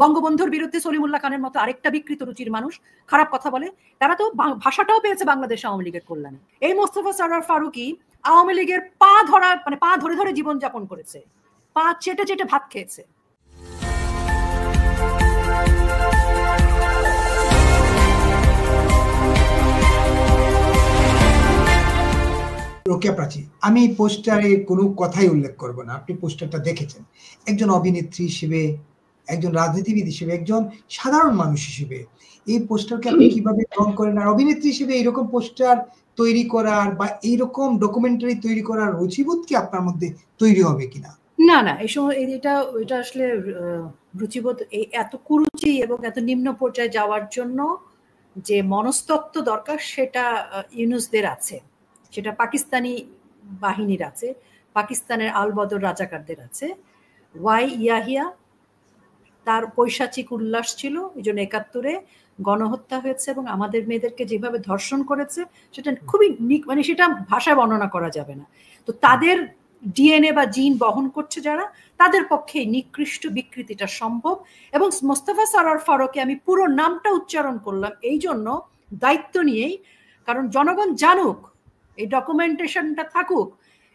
বঙ্গবন্ধুর বিরুদ্ধে সলিমুল্লাহ খানের মতো আরেকটা বিকৃত রুচির মানুষ খারাপ কথা বলে, তারা তো ভাষাটাও পেয়েছে বাংলাদেশ আওয়ামী লীগের কল্যাণে। এই মোস্তফা সরোয়ার ফারুকী আওয়ামী লীগের পা ধরা মানে পা ধরে ধরে জীবনযাপন করেছে, পা চেটে চেটে ভাত খেয়েছে। রোকেয়া প্রাচী, আমি পোস্টারে কোনো কথাই উল্লেখ করব না, আপনি পোস্টারটা দেখেছেন। একজন অভিনেত্রী হিসেবে, একজন রাজনীতিবিদ হিসেবে, একজন সাধারণ মানুষ হিসেবে এই পোস্টারকে আপনি কিভাবে গ্রহণ করেন? আর অভিনেত্রী হিসেবে এইরকম পোস্টার তৈরি করার বা এইরকম ডকুমেন্টারি তৈরি করার রুচিবোধ কি আপনার মধ্যে তৈরি হবে কিনা? না না, এই সময় এটা আসলে রুচিবোধ, এই এত কুরুচি এবং এত নিম্ন পর্যায়ে যাওয়ার জন্য যে মনস্তত্ত্ব দরকার সেটা ইউনুসদের আছে, সেটা পাকিস্তানি বাহিনীর আছে, পাকিস্তানের আলবদর রাজাকারদের আছে। ওয়াই ইয়াহিয়া তার পৈশাচিক উল্লাস ছিল, এই জন্য ৭১-এ গণহত্যা হয়েছে এবং আমাদের মেয়েদেরকে যেভাবে ধর্ষণ করেছে সেটা খুবই মানে সেটা ভাষায় বর্ণনা করা যাবে না। তো তাদের ডিএনএ বা জিন বহন করছে যারা, তাদের পক্ষে নিকৃষ্ট বিকৃতিটা সম্ভব। এবং মোস্তফা সরোয়ার ফারুকী, আমি পুরো নামটা উচ্চারণ করলাম এই জন্য দায়িত্ব নিয়েই, কারণ জনগণ জানুক, এই ডকুমেন্টেশনটা থাকুক।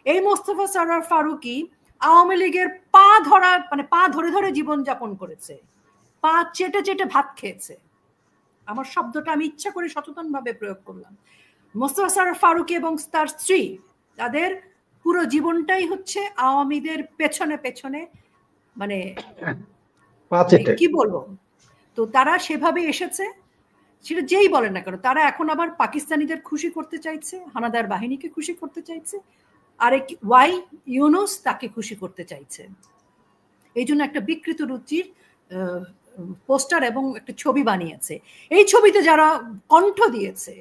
এই মোস্তফা সরোয়ার ফারুকী আওয়ামী লীগের পা ধরা মানে পা ধরে ধরে জীবনযাপন করেছে, পা চেটে চেটে ভাত খেয়েছে। আমার শব্দটা আমি ইচ্ছা করে সচেতন ভাবে প্রয়োগ করলাম। মোস্তফা সরোয়ার ফারুকী এবং তার স্ত্রী, তাদের পুরো জীবনটাই হচ্ছে আওয়ামীদের পেছনে পেছনে, মানে কি বলবো, তো তারা সেভাবে এসেছে। সেটা যেই বলেন না কেন, তারা এখন আবার পাকিস্তানিদের খুশি করতে চাইছে, হানাদার বাহিনীকে খুশি করতে চাইছে, আরেক ওয়াই ইউনুস তাকে খুশি করতে চাইছে। এই জন্য একটা বিকৃত রুচির পোস্টার এবং একটা ছবি বানিয়েছে। এই ছবিতে যারা কণ্ঠ দিয়েছে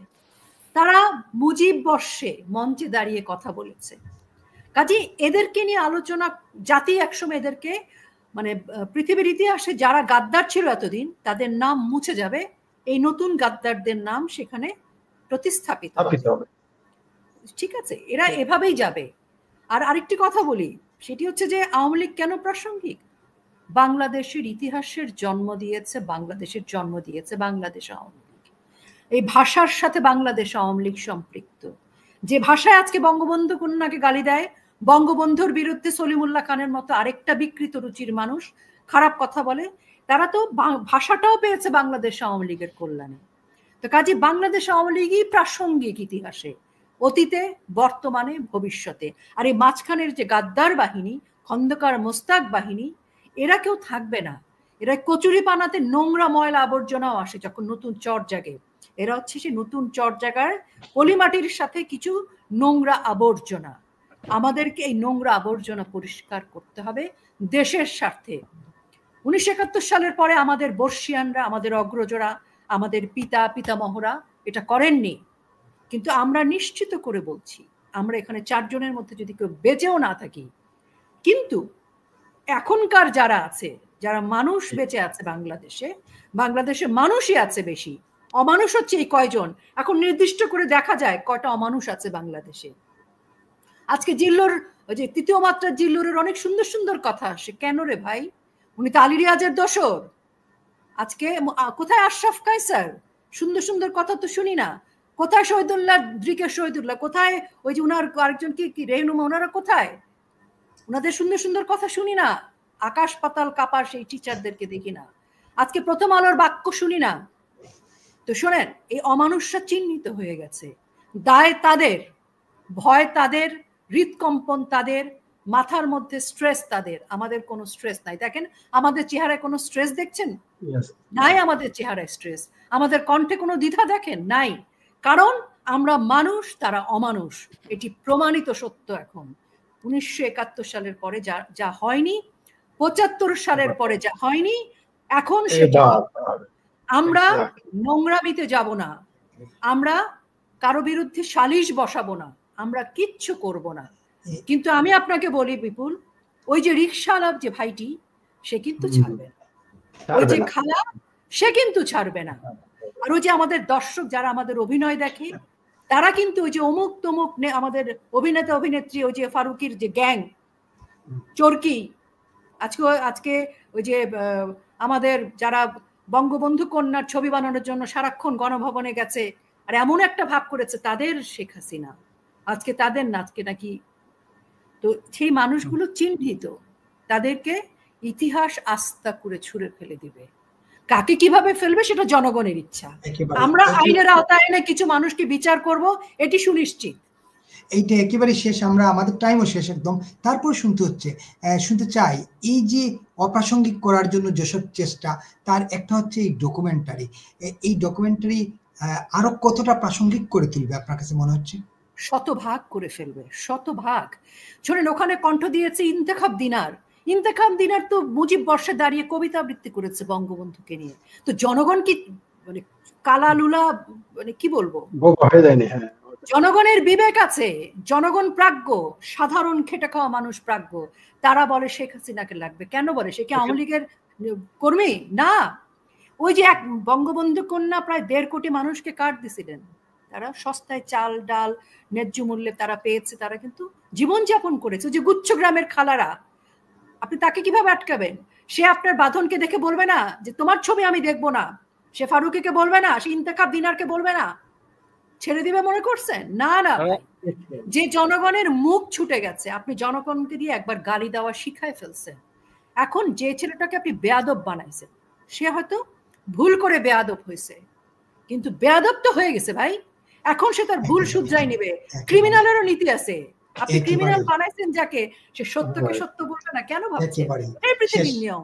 তারা মুজিব বর্ষে মঞ্চে দাঁড়িয়ে কথা বলেছে। কাজে এদেরকে নিয়ে আলোচনা, জাতি একসময় এদেরকে মানে পৃথিবীর ইতিহাসে যারা গাদ্দার ছিল এতদিন তাদের নাম মুছে যাবে, এই নতুন গাদ্দারদের নাম সেখানে প্রতিস্থাপিত হবে। ঠিক আছে, এরা এভাবেই যাবে। আর আরেকটি কথা বলি, সেটি হচ্ছে যে আওয়ামী লীগ কেন প্রাসঙ্গিক? বাংলাদেশের ইতিহাসের জন্ম দিয়েছে, বাংলাদেশের জন্ম দিয়েছে বাংলাদেশ আওয়ামী লীগ। এই ভাষার সাথে বাংলাদেশ আওয়ামী লীগ সম্পৃক্ত। যে ভাষায় আজকে বঙ্গবন্ধু কন্যাকে গালি দেয়, বঙ্গবন্ধুর বিরুদ্ধে সলিমুল্লাহ খানের মতো আরেকটা বিকৃত রুচির মানুষ খারাপ কথা বলে, তারা তো ভাষাটাও পেয়েছে বাংলাদেশ আওয়ামী লীগের কল্যাণে। তো কাজে বাংলাদেশ আওয়ামী লীগই প্রাসঙ্গিক ইতিহাসে, অতীতে, বর্তমানে, ভবিষ্যতে। আর এই মাঝখানের যে গাদ্দার বাহিনী, খন্দকার মোস্তাক বাহিনী, এরা কেউ থাকবে না। এরা কচুরি পানাতে নোংরা ময়লা আবর্জনাও আসে যখন নতুন চর জাগে। এরা হচ্ছে সে নতুন চর জাগার পলিমাটির সাথে কিছু নোংরা আবর্জনা। আমাদেরকে এই নোংরা আবর্জনা পরিষ্কার করতে হবে দেশের স্বার্থে। 19৭১ সালের পরে আমাদের বর্ষিয়ানরা, আমাদের অগ্রজরা, আমাদের পিতামহরা এটা করেননি। কিন্তু আমরা নিশ্চিত করে বলছি, আমরা এখানে 4 জনের মধ্যে যদি কেউ বেঁচেও না থাকি, কিন্তু এখনকার যারা আছে, যারা মানুষ বেঁচে আছে বাংলাদেশে মানুষই আছে বেশি, অমানুষ হচ্ছে এই কয়জন। এখন নির্দিষ্ট করে দেখা যায় কয়টা অমানুষ আছে বাংলাদেশে। আজকে জিল্লুর, ওই যে তৃতীয় মাত্রার জিল্লুরের অনেক সুন্দর সুন্দর কথা আসে, কেন রে ভাই? উনি তো আলী রিয়াজের দোসর। আজকে কোথায় আশরাফ কায়সার? সুন্দর সুন্দর কথা তো শুনি না। কোথায় শহীদুল্লাহ, ব্রিগেড শহীদুল্লাহ কোথায়? ওই যে উনার আরেকজন কি রেহনুমা, ওনারা কোথায়? ওনাদের সুন্দর সুন্দর কথা শুনি না। আকাশ পাতাল কাপার সেই টিচারদেরকে দেখি না। আজকে প্রথম আলোর বাক্য শুনি না। তো শোনেন, এই অমানুষরা চিহ্নিত হয়ে গেছে। দায় তাদের, ভয় তাদের, হৃদকম্পন তাদের, মাথার মধ্যে স্ট্রেস তাদের। আমাদের কোনো স্ট্রেস নাই। দেখেন আমাদের চেহারায় কোনো স্ট্রেস দেখছেন? নাই আমাদের চেহারায় স্ট্রেস। আমাদের কণ্ঠে কোনো দ্বিধা দেখেন? নাই। কারণ আমরা মানুষ, তারা অমানুষ। এটি প্রমাণিত সত্য। এখন 1971 সালের পরে যা হয়নি, 75 সালের পরে যা হয়নি, এখন সেটা আমরা নোংরামিতে যাব না, আমরা কারো বিরুদ্ধে সালিশ বসাবো না, আমরা কিচ্ছু করব না। কিন্তু আমি আপনাকে বলি বিপুল, ওই যে রিকশাওয়ালা যে ভাইটি, সে কিন্তু ছাড়বে না। ওই যে খালা, সে কিন্তু ছাড়বে না। আর ওই যে আমাদের দর্শক যারা আমাদের অভিনয় দেখে, তারা কিন্তু ওই যে অমুক তমুক আমাদের অভিনেতা অভিনেত্রী, ওই যে ফারুকির যে গ্যাং চরকি, আজকে ওই যে আমাদের যারা বঙ্গবন্ধু কন্যার ছবি বানানোর জন্য সারাক্ষণ গণভবনে গেছে আর এমন একটা ভাব করেছে তাদের শেখ হাসিনা, আজকে তাদের না, আজকে নাকি। তো সেই মানুষগুলো চিহ্নিত, তাদেরকে ইতিহাস আস্থা করে ছুঁড়ে ফেলে দিবে। কাকে কিভাবে ফেলবে সেটা জনগণের ইচ্ছা। আমরা আইনের আওতায় এনে কিছু মানুষকে বিচার করব, এটি সুনিশ্চিত। এইটা একেবারে শেষ, আমরা আমাদের টাইমও শেষ একদম। তারপর শুনতে চাই এই যে অপ্রাসঙ্গিক করার জন্য যেসব চেষ্টা, তার একটা হচ্ছে এই ডকুমেন্টারি আরো কতটা প্রাসঙ্গিক করে তুলবে আপনার কাছে মনে হচ্ছে? শতভাগ করে ফেলবে, শতভাগ। শোনেন, ওখানে কণ্ঠ দিয়েছে ইন্তেখাব দিনার। ইন্তেখাব দিনার তো মুজিব বর্ষে দাঁড়িয়ে কবিতা আবৃত্তি করেছে বঙ্গবন্ধুকে নিয়ে। তো জনগণ কি মানে কালালুলা, মানে কি বলবো, জনগণের বিবেক আছে, জনগণ প্রাজ্ঞ, সাধারণ খেটে খাওয়া মানুষ প্রাজ্ঞ। তারা বলে শেখ হাসিনাকে লাগবে। কেন বলে? সে কি আওয়ামী লীগের কর্মী না? ওই যে এক বঙ্গবন্ধু কন্যা প্রায় 1.5 কোটি মানুষকে কার্ড দিছিলেন, তারা সস্তায় চাল ডাল ন্যায্য মূল্যে তারা পেয়েছে, তারা কিন্তু জীবনযাপন করেছে। যে গুচ্ছ গ্রামের খালারা, আপনি তাকে কিভাবে আটকাবেন? সে আপনার বাঁধনকে দেখে বলবে না যে তোমার ছবি আমি দেখবো না? সে ফারুকিকে বলবে না? সে ইন্তেখাব দিনারকে বলবে না? ছেড়ে দিবে মনে করছেন? না না, যে জনগণের মুখ ছুটে গেছে, আপনি জনগণকে দিয়ে একবার গালি দেওয়া শিখায় ফেলছেন। এখন যে ছেলেটাকে আপনি বেয়াদব বানাইছেন, সে হয়তো ভুল করে বেয়াদব হয়েছে, কিন্তু বেয়াদব তো হয়ে গেছে ভাই। এখন সে তার ভুল শুধরাই নেবে। ক্রিমিনালেরও নীতি আছে। আপনি ক্রিমিনাল বানাইছেন যাকে, সে সত্যকে সত্য বলবে না কেন ভাবছেন? এই পৃথিবীর নিয়ম।